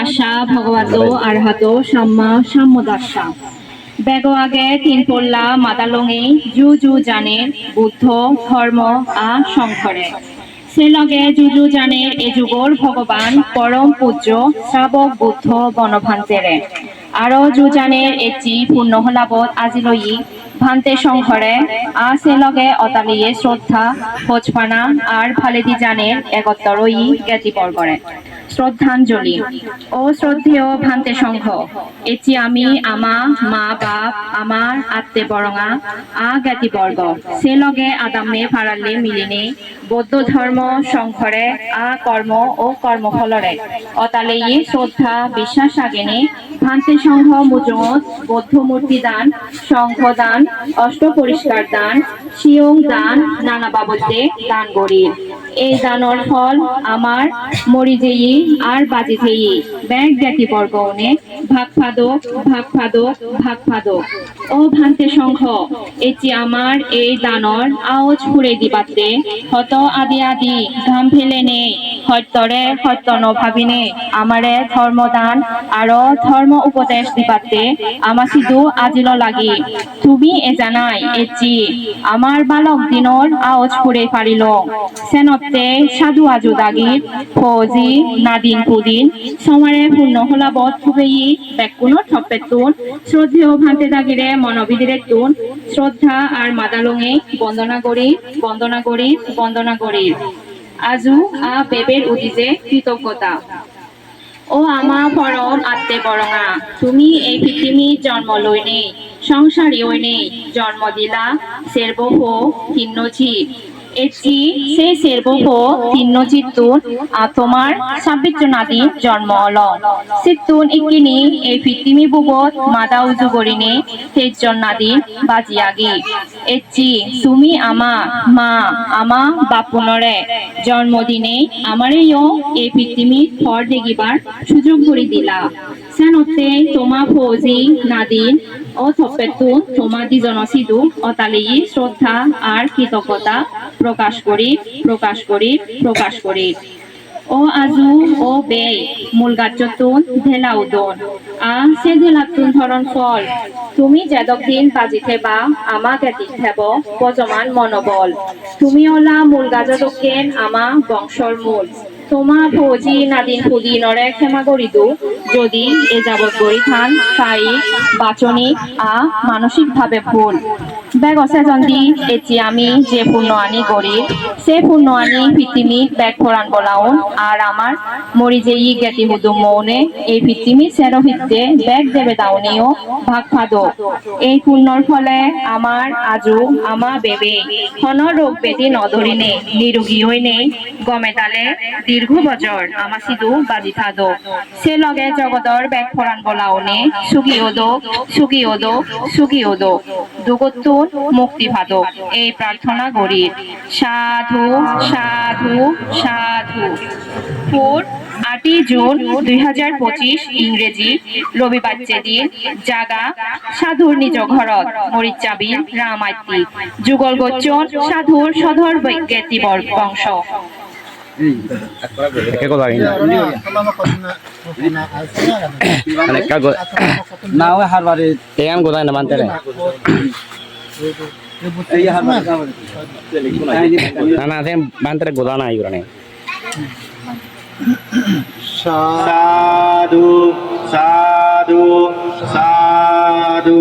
তাস্সা ভগবতো আরহাতো সাম্মা সাম্বুদ্দাস্সা। বেগো আগে তিন পল্লা মাদালঙে জু জু জানে বুদ্ধ ধর্ম আ শঙ্করে। সে লগে জুজু জানের এ যুগর ভগবান পরম পূজ্য শ্রাবক বুদ্ধ বনভান্তেরে। আরো জুজানের এচি পূর্ণ হলাবত আজিলই ভান্তে শঙ্করে আ সে লগে অতালিয়ে শ্রদ্ধা ভোজপানা আর ফালেদি জানের একত্তরই জ্ঞাতিবর্গরে। শ্রদ্ধাঞ্জলি। ও শ্রদ্ধেয় ভান্তে সংঘ, এচি আমি আমা মা বাপ আমার আত্মে বরঙা আ জ্ঞাতিবর্গ সে লগে আদামে ফারালে মিলিনে বৌদ্ধ ধর্ম সংঘরে আ কর্ম ও কর্মফলরে অতালেই শ্রদ্ধা বিশ্বাস আগেনে ভান্তে সংঘ মুজমত বৌদ্ধ মূর্তি দান সংঘ দান অষ্ট পরিষ্কার দান শিয়ং দান নানা বাবদে দান গরির। এই দানর ফল আমার মরিজেই আর বাজিতেই ব্যাগ জ্ঞাতি বর্গনে ভাগ ফাদক ভাগ ফাদক ভাগ ফাদক। ও ভান্তে সংঘ, এচি আমার এই দানর আওজ ফুরে দিবাতে হত আদি আদি ঘাম ফেলে নে হত্যরে হত্য নভাবিনে আমারে ধর্মদান আরো ধর্ম উপদেশ দিবাতে আমার সিধু আজিল লাগি। তুমি এ জানাই এচি আমার বালক দিনর আওজ ফুরে পারিল সেনতে সাধু আজু দাগির ফৌজি নাদিন পুদিন সমারে পূর্ণ হলাবত খুবেই ব্যাকুনো ঠপ্পেতুন শ্রদ্ধেয় ভান্তে দাগিরে মনোবিদিরে তুন শ্রদ্ধা আর মাদালঙে বন্দনা করি বন্দনা করি বন্দনা করি। আজু আ বেবের উদিজে কৃতজ্ঞতা। ও আমা পরম আত্মে বরঙা, তুমি এই পৃথিবীর জন্ম লই নেই সংসারী ওই নেই জন্ম দিলা সেরবহ হিন্নজি। এচি সে সেরবহ হিন্নজিতুন তোমার সাবিত্র নাদি জন্ম অল সিতুন ইকিনি এই পৃথিবী বুবত মাদা উজু গরিনে তেজন নাদি বাজিয়াগি। এচি তুমি আমা মা আমা বাপুনরে জন্মদিনে আমারেও এই পৃথিবীর ফর দেখিবার সুযোগ করে দিলা সেনতে তোমা ফৌজি নাদিন ও থপ্পেতুন তোমা দিজন সিধু অতালেই শ্রদ্ধা আর কৃতজ্ঞতা প্রকাশ করি প্রকাশ করি প্রকাশ করি। ও আজু ও বে মূল গাছতুন ধেলা উদন আ সে ধেলাতুন ধরন ফল তুমি যেদক দিন বাজিতে বা আমা জ্ঞাতি থেব পজমান মনোবল তুমি ওলা মূল গাছদকেন আমা বংশর মূল তোমা ফৌজি নাদিন ফুদি নরে ক্ষমা করিদু যদি এ যাবৎ গড়ি থান তাই বাচনিক আ মানসিক ভাবে ভুল। ব্যাগ অসেজন্দি এচি আমি যে পূর্ণ আনি গড়ি সে পূর্ণ আনি পৃথিবী ব্যাগ ফোরান বলাউন আর আমার মরি যে ই জ্ঞাতি হুদু মৌনে এই পৃথিবী সেরো ভিত্তে ব্যাগ দেবে দাউনিও ভাগ ফাদো। এই পূর্ণর ফলে আমার আজু আমা বেবে হন রোগ বেদি নধরিনে নিরোগী হইনে গমে তালে দীর্ঘ বছর আমা সিধু বাজি থাদো সে লগে জগদর ব্যাগ ফোরান বলাউনে সুগি ওদো সুগি ওদো সুগি ওদো দুগতুন মুক্তি ভাদো। এই প্রার্থনা করি। সাধু সাধু সাধু। 8 জুন 2025 ইংরেজি রবিবার দিন জাগা সাধুর নিজ ঘরত মরিচাবি রামায়তি যুগল গোচন সাধুর সধর জ্ঞাতি বংশ। সাধু সাধু সাধু।